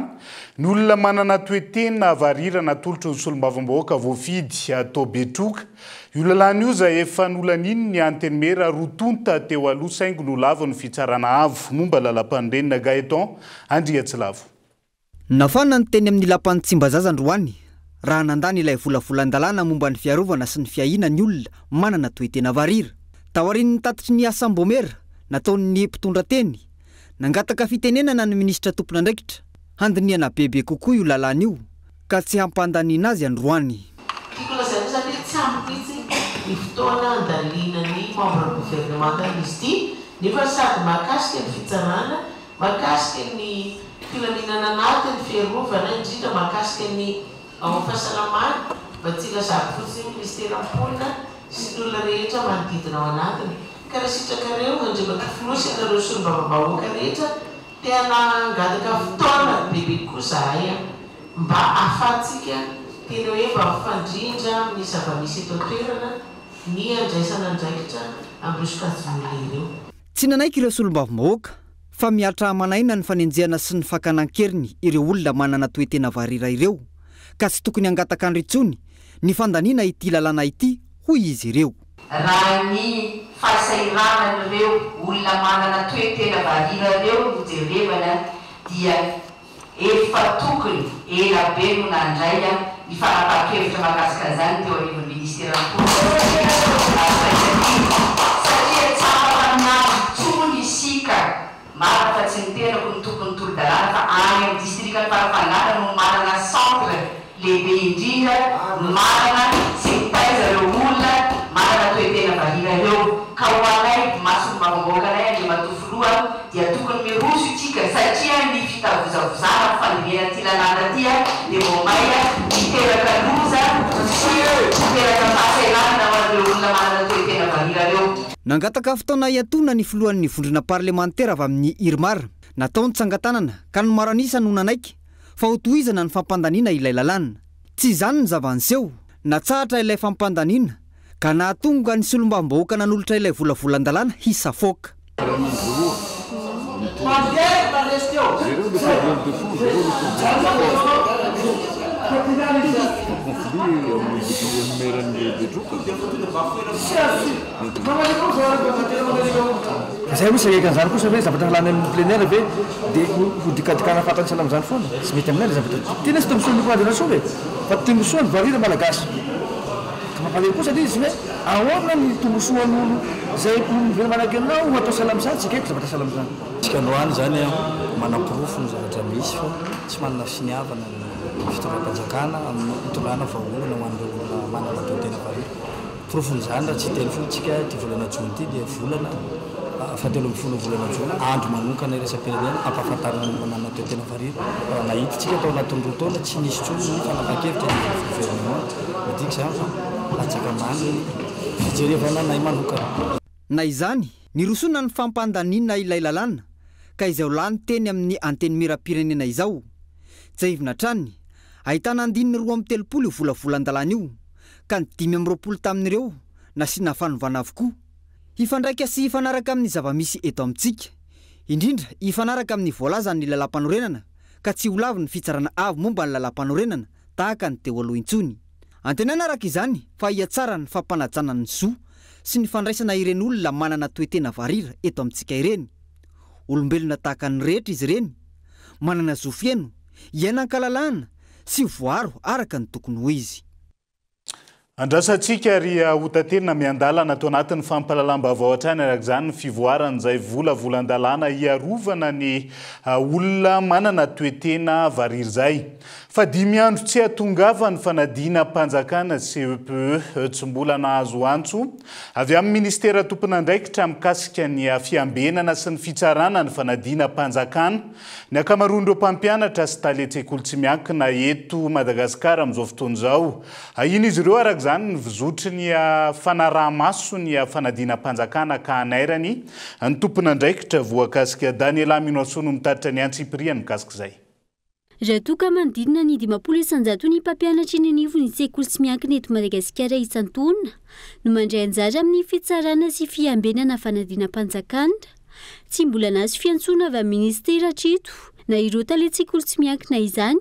ny olona manana toetena avarirana tolotro ny solombavambahoaka voafidy atao betroka. Io lalàna io izay efa nolan'iny ny anteny mera rotonta teo aloha saingo no lavo ny fitsarana avo momba lalam-pandrenina Gaeton Andriatsilavo. Nafana ny teny amin'ny lapan'ny Tsimbazaza androany. Raha nandany ilay volavolan-dalàna momba ny fiarovana sy ny fiahina ny olona manana toetena varira. Taorian'ny tatitry ny Asambomera nataon'ny mpitondra teny. Nangataka fitenenana ny minisitra tompon'andraikitra. Handiniana bebe kokoa io lalàna io ka tsy hampandaniana azy androany. Tsy ampitsy ny fotoana andalinan'ny membre gouvernemental izy ity nefa sady mahakasika ny fitsarana, mahakasika ny filaminana anaty ny fiarovana indrindra mahakasika ny fahasalamana mba tsy lazako fotsiny ministera amponina sy ny olona rehetra manodidina ao anatiny. Ka raha sitrakareo mandremaka filosy anareo solombavambahoaka rehetra tena angataka fotoana bebe koa zahay mba ahafahantsika tena hoe mba mifandrindra ny zava-misy eto toerana ny andraisana andraikitra amin'ny sokajin'olona. Tsy nanaiky ireo solombavambahoaka fa miatra manaina ny fanenjehana sy ny fakanan-keriny ireo olona manana toetena varira ireo. Ka tsy tokony angataka andritsony ny fandaniana ity lalàna ity hoy izy ireo. Raha ny fahasahiranan'ireo olona manana toetena varira ireo no jerevana dia efa tokony ela be no nandray ny fanapahan-kevitra mahakasika zany teo anivon'ny ministera satria tsara amin'azy tsony isika mara fa tsy nitenako ny tokony tolo-dalàna fa any amin'ny distrika ny farafanana no manana centre lehibe indrindra manana sy mitaiza ireo olona manana toetena varira ireo ka ho anay masolombavambahoaka anay andre matofoloha dia tokony miroso itsika satria ny fitavozavozana fandimena ty lalàna tya dia vomaia miteraka loza sy miteraka fahasahiranana ho an'ireo olona manana toetena varira ireo. Nangataka fotoana iantona ny filohan'ny vondrona parlementaire avy amin'ny Irmar. Nataony tsangatanana ka ny maranisa no nanaiky fa hotohizana ny fampandaniana ilay lalàna. Tsy izany ny zava-niseho, natsahatra ilay fampandaniana ka nahatonga ny solombavambahoaka nanolotra ilay volavolan-dalàna hisafoaka. Zay misy ekan'izany kosa hoe zavatra halany amin'ny plenaire ve dia hodikadikana fatany salam zany foana tsy mety aminay zavatra tena tsy tombosoany koadina soa ve fa tombosoany varira malagasy ka mampalay kosa dia izy hoe ahoana ny tombosoan'olo zay olombelo manaky anao atao salamizany tsy kaiky zavatra salamizany. Isika androany zany manam-pirofo ny zavatra misy fa tsy manana finiavana ny fitondram-panjakana amin'ny hitondràna vahaolana ho an'ireo olona manana toetena varira. Pirofon'izany raha tsy teny fotsika ty volana jona ity dia volana fatelo amin'ny folo volana jona andro manokana iresa-pirenena ampahafantarana ny manana toetena varira. Raha nahititsika tao anatin'ny roa taona tsy nisy tsony ny fanapahan-kevitra ny gouvernement midika zany fa atsakamany fijerevana nay manokana. Na izany nirosona ny fampandaniana ilay lalàna ka izay lany teny amin'ny anteny mera-pirenena izao. Jaivina trany ahitana andininy 2.3 io volavolan-dalàna io ka ny 5.20 tamin'ireo nasiana fanovana avokoa. Hifandraika sy hifanaraka amin'ny zava-misy eto amintsika. Indrindra hifanaraka amin'ny voalazany ny lalam-panorenana ka tsy ho lavo ny fitsarana avo momba ny lalam-panorenana tahaka ny teo aloha intsony. Antenana araka izany fa hiatsara ny fampanajana ny zo sy ny fandraisana ireny olona manana toetena varira eto amintsika ireny. Olombelona tahaka ny rehetra izy ireny, manana zofieno, ianan-kalalana sy voaro araka ny tokony ho izy. Andrasantsika ry hotatena miandalana ato anatin'ny fampalalam-baovao hatrany araka izany ny fivoaran'izay volavolan-dalàna hiarovana ny olona manana toetena variry izay. Fa 5 andro tsy hatongava ny fanadina mpanjakana CEPE tsy mbola nahazo antso avy amin'ny ministera tompon'andraikitra mikasika ny fiambenana sy ny fitsarana ny fanadina mpanjakana. Ny akamaroan'ireo mpampianatra sy taletsekoly tsy miankina eto Madagasikara amin'izao fotoana izao. Ino izy ireo araka izany ny vizotry ny fanaraha-maso ny fanadina mpanjakana ka hanairany ny tompon'andraikitra voakasika Daniela Minoasono mitaritra ny Antsipria mikasika izay. Raha toa manodidina ny 500 ny mpampianatra eny anivon'ny sekoly tsy miankina eto Madagasikara isan-taona no mandray anjara amin'ny fitsarana sy fiambenana fanadina mpanjakana. Tsy mbola nahazo fiantsoana avy amin'ny ministera hatreto na ireo taletsekoly tsy miankina izany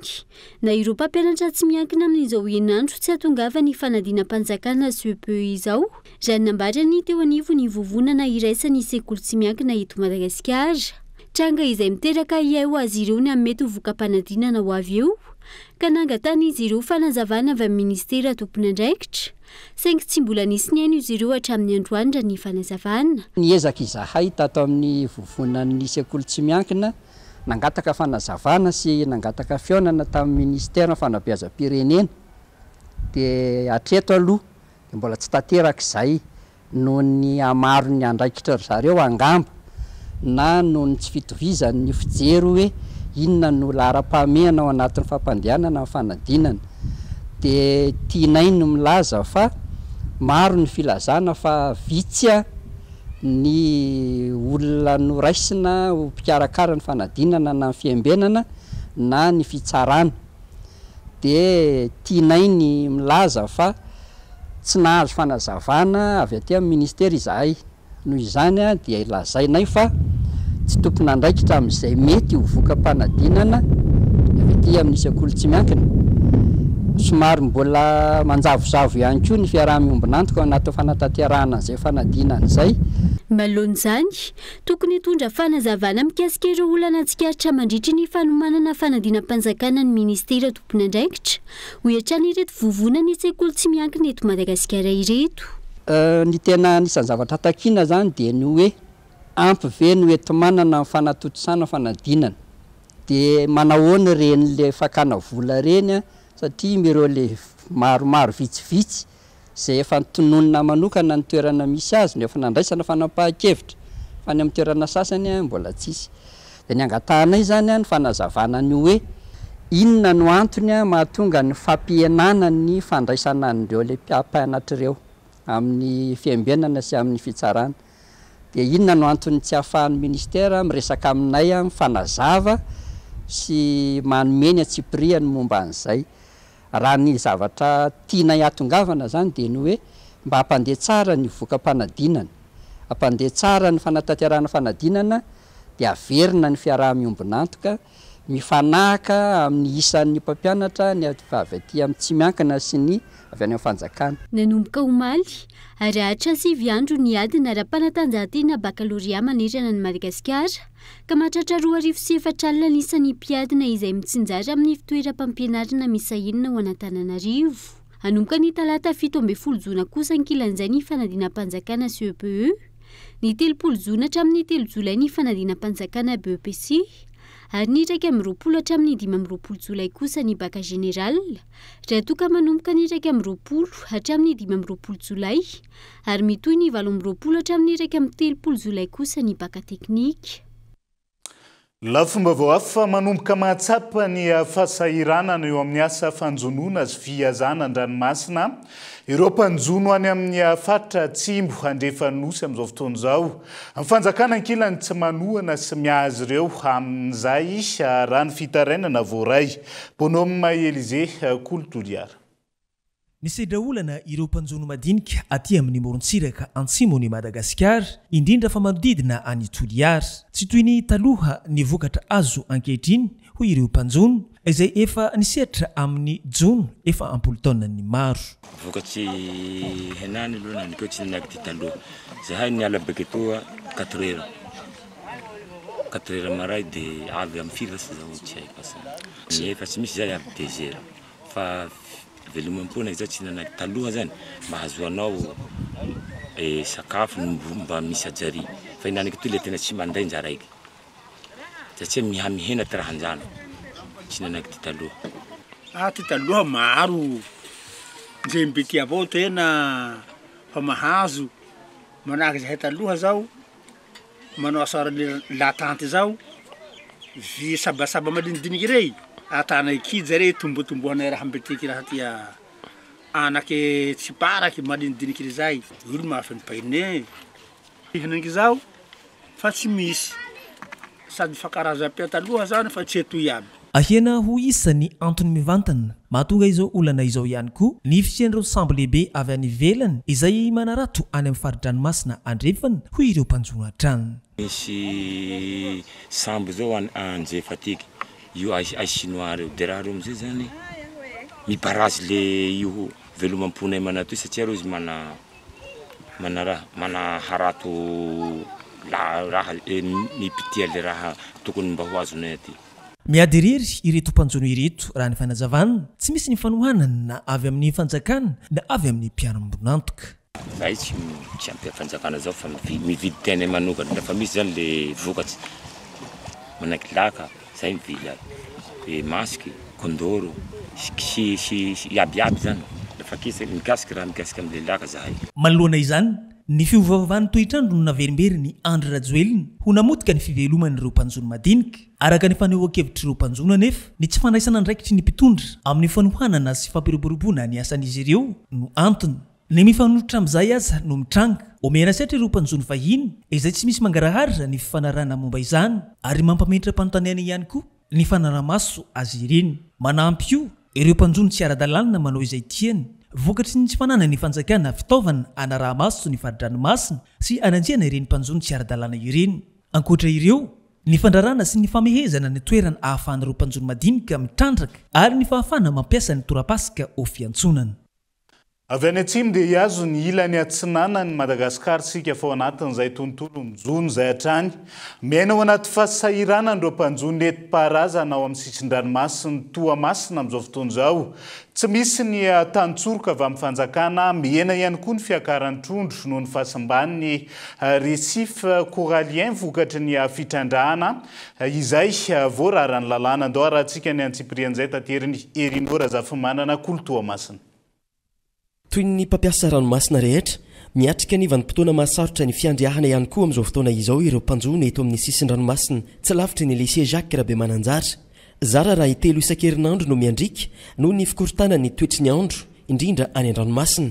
na ireo mpampianatra tsy miankina amin'izao henandro tsy hatongava ny fanadina mpanjakana CEPE izao. Raha nambarany teo anivon'ny vovonana iraisan'ny sekoly tsy miankina eto Madagasikara. Tranga izay miteraka iao azy ireo ny amin'ny mety ho vokam-panadinana ho avy eo ka nangatany izy ireo fanazavana avy amin'ny ministera tompon'andraikitra saingy tsy mbola nisy ny aino izy ireo hatramin'ny androany raha ny fanazavana. Niezaka izahay tato amin'ny vovonan'ny sekoly tsy miankina nangataka fanazavana sy nangataka fiaonana tamin'ny ministera fanabeazam-pirenena dia hatreto aloha dia mbola tsy tanteraka izay noho ny amaro ny andraikitra zareo angamba na noho ny tsy fitovizany ny fijery hoe inona no lahara-pahamehana ao anatin'ny fampandehanana ny fanadinana. Dia tianay no milaza fa maro ny filazana fa vitsy ny olona noraisina ho mpikarakara ny fanadinana na ny fiambenana na ny fitsarana. Dia tianay ny milaza fa tsy nahazo fanazavana avy aty amin'ny ministera izahay. Noho izany dia ilazainay fa tsy tompon'andraikitra amin'izay mety ho vokam-panadinana avy aty amin'ny sekoly tsy miankina. Somary mbola manjavozavo ihany koa ny fiaraha-miombonantoka ao anatin'ny fanatanterahana an'izay fanadinana izay. Malohan'izany, tokony hitondra fanazavana mikasika ireo olana tsikaritra mandritry ny fanomanana fanadina mpanjakana ny ministera tompon'andraikitra ho hiatrany ireto vovonana ny sekoly tsy miankina eto Madagasikara ireto. Ny tena nisan'ny zavatra takiana zany dia ny hoe ampy ve no eto manana ny fanatotosana fanadinana dia manahoana reny le fakana vola reny satria mireo le maromaro vitsivitsy izay efa nitononona manokana ny toerana misy azy no efa nandraisana fanapahan-kevitra fa ny amin'ny toerana sasany mbola tsisy. Dia ny angatahanay zany ny fanazavana ny hoe inona no antony mahatonga ny fampihenana ny fandraisana an'ireo le mpiampianatra ireo amin'ny fiambenana sy amin'ny fitsarana. Dia inona no antony tsy ahafahan'ny ministera miresaka aminay mifanazava sy manomeny Antsipria ny momba an'izay. Raha ny zavatra tianay hatongavana zany dia ny hoe mba hampandeha tsara ny vokam-panadinana, hampandeha tsara ny fanatanterahana fanadinana dia averina ny fiaraha-miombonantoka mifanahaka amin'ny isan'ny mpampianatra ny avy aty amin'ny tsy miankina sy ny avy any amin'ny fanjakana. Nanomboka omaly ary hatra 7 andro ny adina ara-panatanjahantena bakaloria manerana ny Madagasikara ka mahatratra 2,4 alina ny isan'ny mpiadina izay mitsinjara amin'ny fitoeram-pampianarana misahirana ao Antananarivo. Hanomboka ny talata 17 Jona kosa ankilan'izay ny fanadina mpanjakana CEPE, ny 30 Jona hatramin'ny 3 Jolay ny fanadina mpanjakana BEPC ary ny 1 hatramin'ny 15 Jolay kosa ny baka general. Raha toa manomboka ny 1 hatramin'ny 15 Jolay ary mitohy ny 20 hatramin'ny 30 Jolay kosa ny baka teknika. Lafomba hafa manomboka mahatsapa ny fahasahiranana eo amin'ny asa fanjonona sy fihazana an-dranomasina ireo mpanjono any amin'ny faritra Tsimbo andrefa nosy amin'izao fotoana izao. Amin'ny fanjakana ankilany tsy manohana sy mihazy ireo amin'izay raha ny fitarainana voaray. Bonhomme Élisée Kolotoliara. Nisedra olana ireo mpanjono madinika aty amin'ny morontsiraka antsimony Madagasikara indrindra fa manodidina any Toliara. Tsy toy ny taloha ny vokatra azo ankehitriny ho ireo mpanjono izay efa nisehatra amin'ny jona efa ampolo taona ny maro vokatsy henany aloha naniko tsy ninaky ty taloha zahay niala baka etoa 4 heures 4 heures maray de avy amin'ny firy lasa zaho tsy haiko asa efa tsy misy zay avy 2 heures fa velomampona iza tsy nanaky taloha zany mahazo anao sakafo mba misy ajary fa inaniko toy le tena tsy manday njaraiky satria mihamihena ty raha anjano tsy nanaky ty taloha ty taloha maro nzay mbety avao tena fa mahazo manahaky zahay taloha zao manao asara latanty zao vi sabasaba malindiniky rey atana kidy zare tombotombohanay raha mbeteky raha tia anaky tsy paraky malindiniky ry zay olo mahafanipaine ihinaky zao fa tsy misy sady fakaraza-pia taloha zany fa tsy etoy aby ahena ho isan'ny antony mivantana mahatonga izao olana izao ihany koa ny fisian'ireo sambo lehibe avy any ivelany izay manarato any amin'ny faridranomasina andrefana ho ireo mpanjona an-trano misy sambo zao anjefa tiky io ay chinois reo de raha reo amizay zany mibarazy le io velomamponay manato satria reo izy mana harato raha mipitia le raha tokony mba ho azonay aty miadiriry ireto mpanjono ireto raha ny fanazavana tsy misy ny fanohanana na avy amin'ny fanjakana na avy amin'ny mpiara-mbonantoka zay tsy ampy fanjakana zao fa mividy tena manokana dafa misy zany le vokatsy manaky laka zay mividy masky kondoro iabiaby zany dafa mikasiky raha mikasiky am'le laka zahay manoloana izany ny fiovavany toetrandro no naverimbery ny Andry Rajoelina ho namotika ny fiveloman'ireo mpanjono madinika araka ny fanehoan-kevitry ireo mpanjono nefa ny tsy fandraisana andraikitry ny mpitondra amin'ny fanohanana sy fampiroboroboana ny asan'izy ireo no antony ny mifanohitra amin'izay aza no mitranga omena satra ireo mpanjono vahiny izay tsy misy mangaraharitra ny fifanarahana momba izany ary mampametra mpanontaniana ihany koa ny fanaramaso azy ireny manampy io ireo mpanjono tsy ara-dalàna manao izay tiany vokatry ny tsy fanana ny fanjakana fitaovana anaraha-maso ny faridranomasina sy ananjiana ireny mpanjono tsy ara-dalàna ireny ankoatra ireo ny fandrarana sy ny famehezana ny toerana ahafahan'ireo mpanjono madinika mitrandraka ary ny fahafahana mampiasa ny torapasika ho fiantsonana avy any atsimo dia hiazo ny ilany atsinana ny Madagasikara sika fao anatin'izay tontolo mijono zay hatrany miaina ao anaty fasahirana andreo mpanjono nentim-paharazana ao amin'ny sitsin-dranomasina Toamasina amin'izao fotoana izao tsy misy ny tany-tsoroka avy amin'ny fanjakana miaina ihany koa ny fiakaran'ny trondro noho ny fahasamban'ny récif corallien vokatry ny fitrandrahana izay voararany lalàna andao arahantsika ny antsipirian'izay tateriny Erinora Zafimanana Kolo Toamasina toy ny mpampiasa ranomasina rehetra miatrika ny vanim-potoana mahasarotra ny fiandriahana ihany koa amin'izao fotoana izao ireo mpanjono eto amin'ny sisin-dranomasina tsy lavitry ny lycée Jacques Rabemananjara zara raha itelo isan-kerinandro no miandrika noho ny fikorotana ny toetry ny andro indrindra any an-dranomasina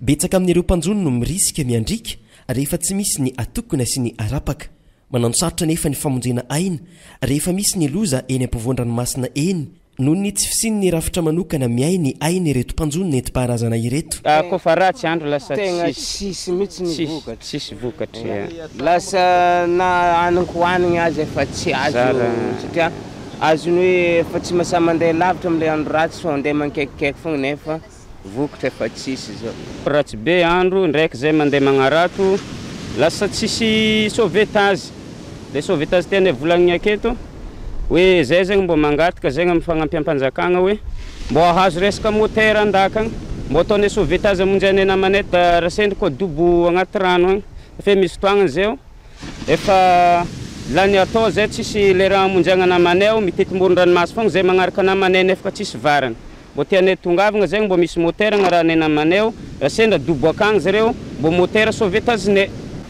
betsaka amin'ireo mpanjono no mirisika miandrika rehefa tsy misy ny atokona sy ny arapaka manano sarotra nefa ny famonjena aina rehefa misy ny loza eny ampovoan-dranomasina eny noho ny tsy fisin'ny rafitra manokana miay ny ainy ireto mpanjono nentim-paharazana ireto kofa ratsy andro lasa tegna sisy mihitsy ny vokatra sisy vokatra lasa na anankohanigny azy efa tsy azo satria azony hoe efa tsy mahasahy mandeha lavitra amin'ilay andro ratsy fa andeha mankekikaiky fogna nefa vokatra efa tsisy zao ratsy be andro ndraiky zay mandeha magnarato lasa tsisy sauvetage le sauvetage tena volagniny aketo hoe zay zegny mbo mangataka zegny amin'ny fagnampy am-panjakagna hoe mbo ahazo resaka motera andakagna mbo ataony sauvetage amonjany namanay da rasendry koa dobo agnaty rano agny efa misy fotoagna zay efa lany atao zay tsisy le raha amonjagna namanay mitety moron-dranomasy fogna zay magnaraka namanay nefa tsisy varana mbo tianay tongavagna zegny mbo misy motera agnaranay namanay rasendra dobo akagny zareo mbo motera sauvetage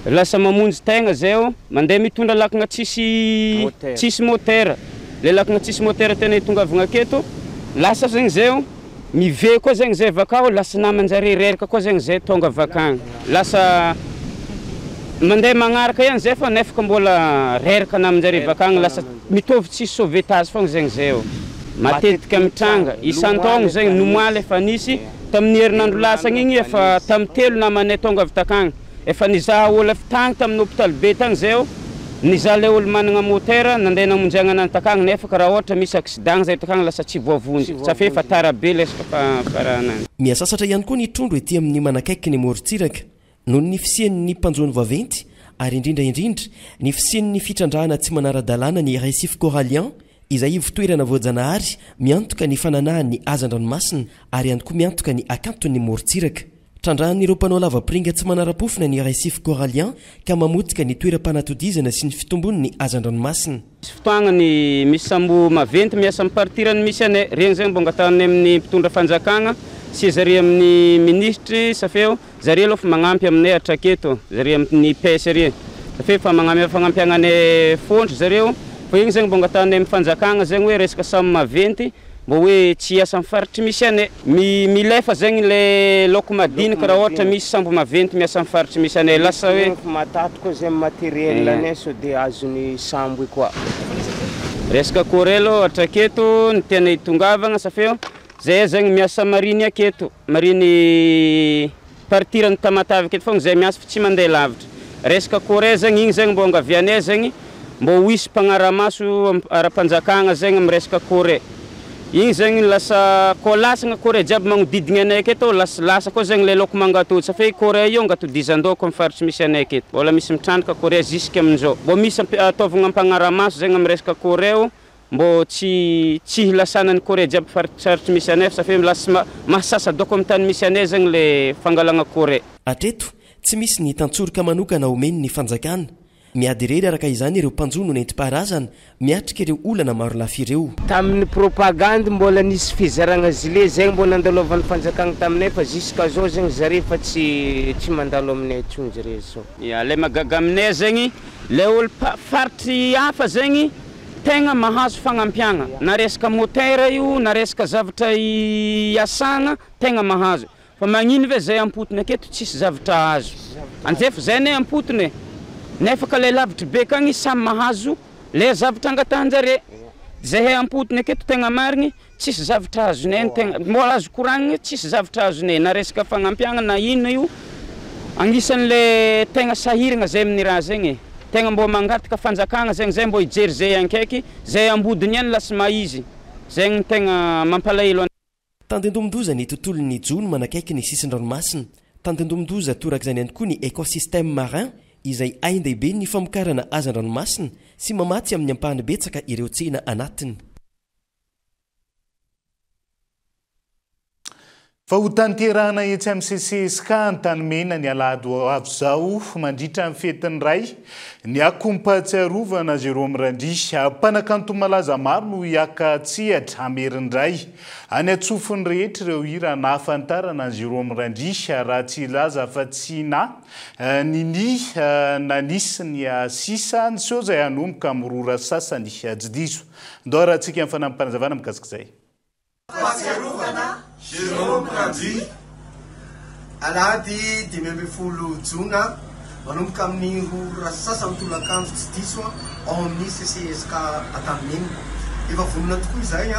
lasa mamonjy tegna zay mandeha mitondra lakagna tsisy motera le lakagna tsisy motera tena hitongavagna aketo lasa zegny zay mive koa zegny zay vakao lasa namanjare reraka koa zegny zay tonga vakagny lasa mandeha magnaraka ihany zay fa nefa mbola reraka namanjare vakagny lasa mitovy tsisy sauvetage fogna zegny zay matetika mitranga isan-taogno zegny nomaly efa nisy tamin'ny herinandro lasagna igny efa tamin'ny telo namanay tonga avy takagny efa nizaha olo avy tagny tamin'ny hôpital be tagny zay ny za le olo managna motera nandeha namonjagna anany takagny nefa ka raha ohatra misy accident zay takagny lasa tsy voavonjy safe fa tara be lesaka faranany. Miasasatra ihany koa ny trondro ety amin'ny manakaiky ny morontsiraka noho ny fisian'ny mpanjony vaventy ary indrindra ny fisian'ny fitrandrahana tsy manara-dalàna ny récif corallien izay votoerana voajanahary miantoka ny fananahan'ny hazan-dranomasina ary ihany koa miantoka ny akanton'ny morontsiraka. Trandrahan'ireo mpanao lava-piringa tsy manara-pofina ny récif corallien ka mamotika ny toeram-panatodizana sy ny fitombony ny hazan-dranomasina. Misy fotoagna ny misy sambo maventy miasa mipartirany misy anay regny zegny mbo angatahany amin'ny mpitondra fanjakagna sy zare amin'ny ministry safeo zare aloha fa magnampy aminay atraketo zare amin'ny pes ary safeo fa magnampy fagnampiagnanay fondro zareo fa igny zegny mbo angatahany amin'ny fanjakagna zegny hoe resaka sambo maventy mbo hoe tsy hiasa mifaritry misy anay milefa zegny le loko madinika raha ohatra misy sambo maventy miasa mifaritry misy anay lasa hoe matato koa zay matériel anay so dia azony sambo io koa resaka korelo atraketo ny tena hitongavagna safeo zay zegny miasa mariny aketo mariny partirany Tamatave aketo fogna zay miasa fa tsy mandeha lavitra resaka kore zegny igny zegny mbo angavianay zegny mbo hisy mpagnaramaso ara-panjakagna zegny amin'ny resaka kore igny zegny lasa ko lasagna kore jiaby magnodidigna anay aketo lasa koa zegny le loko mangatody safe kore io angatodizandoko amin'ny faritry misy anay aketo mbola misy mitrandraka kore jusque amin'izao mbo misy ataovagna mpagnaramaso zegny amin'ny resaka kore io mbo tsy hilasanany kore jiaby faritry misy anay safe lasa mahasasa doko amin'ny tany misy anay zegny le fangalagna kore. Atreto tsy misy ny tantsoroka manokana omeny ny fanjakana miady irery araka izany ireo mpanjono nentim-paharazana miatrika ireo olana maro lafa ireo. Tamin'ny propagande mbola nisy fizaragna zile zegny mbo nandalovan'ny fanjakagna taminay fa jusqu'à zao zegny zare fa tsy mandalo aminay tsony zare zao. Ya le magaga aminay zegny le olo faritry hafa zegny tegna mahazo fagnampiagna na resaka motera io na resaka zavatra iasagna tegna mahazo fa magnino ve zay ampotony aketo tsisy zavatra azo anjefa zay ne ampotony nefa ka le lavitra be kagny samy mahazo le zavatra angatahanjare zay ampotony aketo tegna marigny tsisy zavatra azonay tegna mbola azo koragniny tsisy zavatra azonay na resaka fagnampiagna na ino io agnisan'le tegna sahiragna zay amin'ny raha zegny tegna mbo mangataka fanjakagna zegny zay mbo hijery zay ankaiky zay ambodiny ihany lasa maizy zegny tegna mampalahelo. Tandendomondoza ny tontolon'ny jono manakaiky ny sisin-dranomasina tandendomondoza toraka izany ihany koa ny écosystème marin izay haindehibe ny famokarana hazan-dranomasina sy mamatsy amin'ny ampahany betsaka ireo tsena anatiny. Fa ho tanterahana etsy amin'ny CCSK ny tanimena ny alahady avy zao mandritra amin'ny fetiny ray ny akompatsiarovana Jérôme Randry mpanakanto malaza maro no hiaka-tsihatra amerindray any atsofony rehetra ireo hira nahafantarana Jérôme Randry raha tsy ilaza fa tsy nanisy ny sisa ny seo zay hanomboka mirora sasany jidiso ndo rahantsika amin'ny fanampanazavana mikasika zay. Jérôme Randry alahady 20 jona manomboka amin'ny rora sasa mitolakandro tsy diso ao amin'ny CCSK Antanimena efa vonona tokoa izay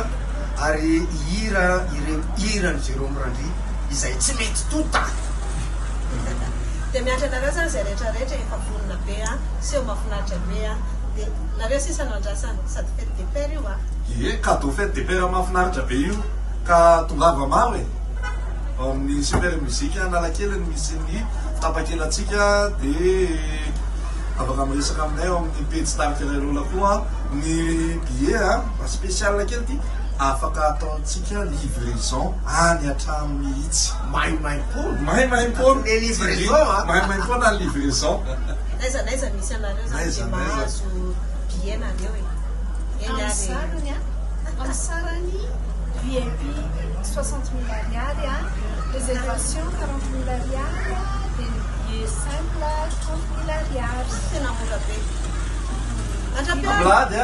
ary hirany Jérôme Randry izay tsy mety tota dia miatra nareo zany zay rehetrarehetra efa vonona be seho mahafinaritra be dia nareo sisa nandrasany sady fête de père io cadeau fête de père mahafinaritra be io ka tongava maro ao amin'ny super musique analakely misy ny tapakelatsika dia afaka miresaka aminay ao amin'ny page tarikererola koa ny billet spécial kely ty afaka ataontsika livraison any atrano mihitsy maimaimpolo le livraison maimaimpolo na livraison naiza misy anareo zany mahazo billet nareo Ansarani, VIP 60 000 ariary, réservation 40 000 ariary, et billet simple 30 000 ariary. C'est namora be. Ablade,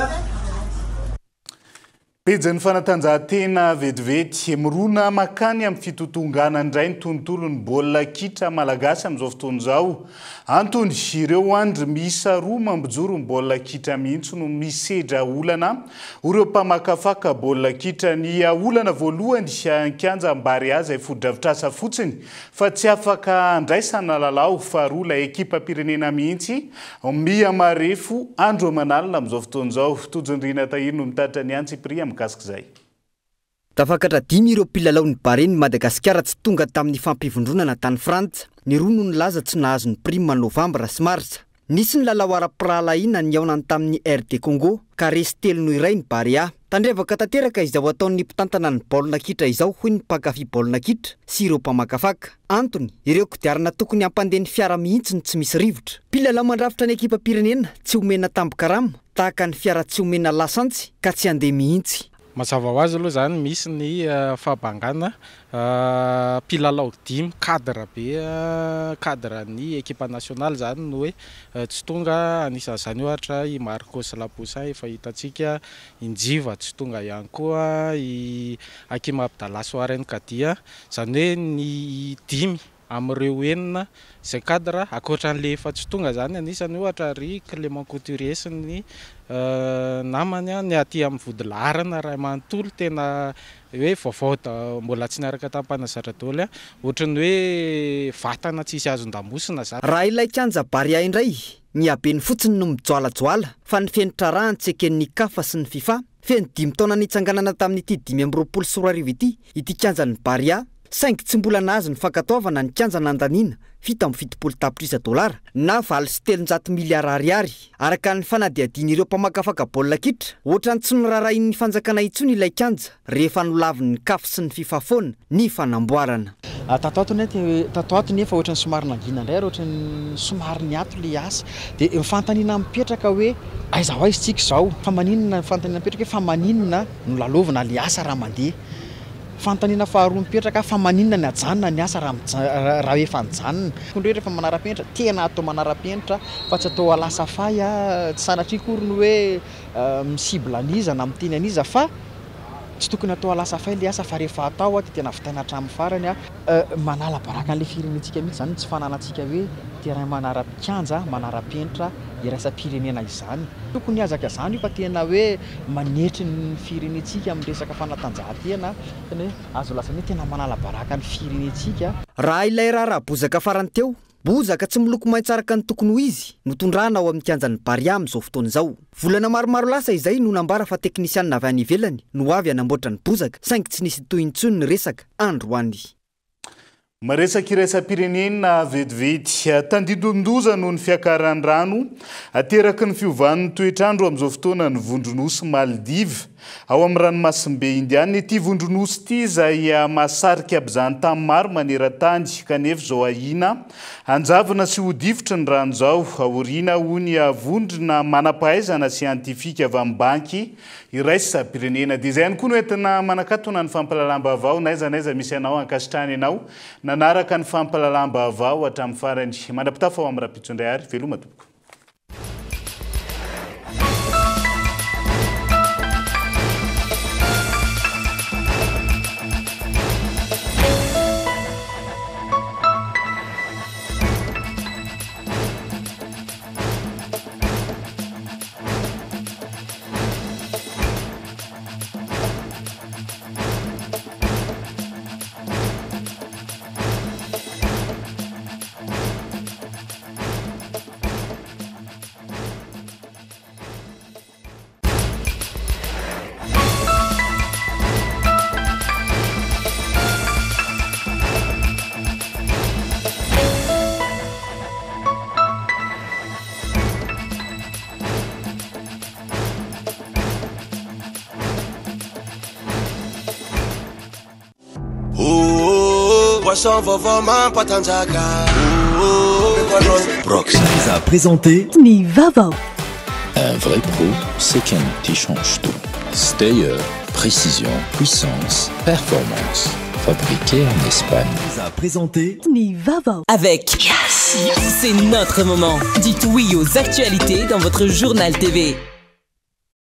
Pejany fanatanjahantena vetivety mirona makany amin'ny fitotongana indray ny tontolon'ny baolina kitra malagasy amin'izao fotoana izao. Antony ireo andro miisa roa mambijoro ny baolina kitra mihitsy no misedra olana ireo mpamakafaka baolina kitra. Ny olana voalohany an-kianja Mbariaza foto-drafitrasa fotsiny fa tsy afaka andraisana lalao fa rola ekipa pirenena mihitsy miamarefo andro manalina amin'izao fotoana izao. Tojondrina tahiny no mitatra ny antsy pri Tafakatra 5 ireo mpilalao ny Bareny Madagasikara tsy tonga tamin'ny fampivondronana tany Frantsa. Ny roa no nilaza tsy nahazo ny prima Novambra sy Marsa. Nisy ny lalao ara-pirahalaina ny aonany tamin'ny RD Congo ka resy 3-0 ny Barea. Tandrevaka tanteraka izao ataon'ny mpitantana ny baolina kitra izao hoy ny mpankafy baolina kitra sy ireo mpamakafaka. Antony, ireo kodiarana tokony hampandeha ny fiara mihitsy tsy misy rivotra. Mpilalao mandrafitra ny ekipa pirenena tsy omena tambo-karama tahaka ny fiara tsy omena lasantsy ka tsy andeha mihitsy. Mazava ho azy aloha zany misy ny fahabangana mpilalao 5 cadre be cadre ny ekipa nationale zany no hoe tsy tonga anisan'izany ohatra i Marcos Lapoussin efa hitantsika, Injiva tsy tonga ihany koa, i Hakim Abdallah Soaren Kadia, zany hoe ny 5 amin'ireo 9 izay cadre akoatran'le efa tsy tonga zany anisany ohatra ry Clément Couturier sy ny namany ny aty amin'ny vodilarana raha manontolo tena hoe vaovao mbola tsy niaraka tampanazatra daholo ohatrany hoe vatana tsisy azon-damosina zany. Raha ilay kianja Barea indray ny habeny fotsiny no mijoalajoala fa ny fenitra raha tseken'ny kafa sy ny FIFA feno 5 taona nitsanganana tamin'ity 2024 ity kianja ny Barea saingy tsy mbola nahazo ny fankatoavana ny kianja nandaniana fita amin'ny $70 tapitrisa na valy sy 300 miliara ariary araka ny fanadihadiany ireo mpamakafaka baolina kitra. Ohatrany tsy norarahin'ny fanjakana intsony ilay kianja rehefa nolavin'ny CAF sy ny FIFA foana ny fanamboarana. Tato nefa ohatrany somary nangina indray ohatrany somary niato le asa dia fantaniana mipetraka hoe aiza ho aiza tsika izao fa maninona fantaniana mipetraka hoe fa maninona no lalovina le asa raha mandeha. Fantaniana faharoa mipetraka fa maninona ny ajanona ny asa raha efa nijanona. Kondre rehefa manara-penitra tena atao manara-penitra fa tsy atao alasa fay tsy sanatria kory ny hoe misibla aniza na miteny aniza fa tsy tokony atao alasa fay le asa fa rehefa atao dia tena vitaina hatramin'ny farany manala baraka an'ilay firenentsika mihitsy zany tsy fananantsika hoe tena manara-pikianja manara-penitra iraisam-pirenena izany. Tokony azaka izany fa tena hoe manetry ny firenentsika amin'ny resaka fanatanjahantena tena azo lasany hoe tena manala baraka ny firenentsika. Raha ilay raha bozaka farany teo bozaka tsy miloko maitso araka ny tokony ho izy notondrana ao amin'ny kianjan'ny Barea amin'izao fotoana izao. Volana maromaro lasa izay no nambara fa teknisianina avy any ivelany no avy anamboatra ny bozaka saingy tsy nisy toy intsony ny resaka androany. Maresaka iraisam-pirenena vetivety tandidondoza noho ny fiakaran'ny rano ateraky ny fiovan'ny toetrandro amin'izao fotoana ny vondronosy Maldives ao amin'ny ranomasimbe Indiana. Ity vondronosy ity izay mahasarika abizany tamin'ny maro maneran-tany kanefa izao ahina anjavana sy hodifitra ny rano izao aoriana ho ny vondrona manam-pahaizana siantifika avy amin'ny banky iraisam-pirenena. Dia izay ihany koa no entina manakatona ny fampalalam-baovao naiza misy anao ankasitrany ianao nanaraka ny fampalalam-baovao hatramin'ny farany. Mandrapitafa ao amin'ny rapitsondray ary veloma tompoko. Brox vous a présenté Nivava. Un vrai pro, c'est quelqu'un qui change tout. Stayer, précision, puissance, performance. Fabriqué en Espagne. Vous a présenté Nivava. Avec Yes, c'est notre moment. Dites oui aux actualités dans votre journal TV.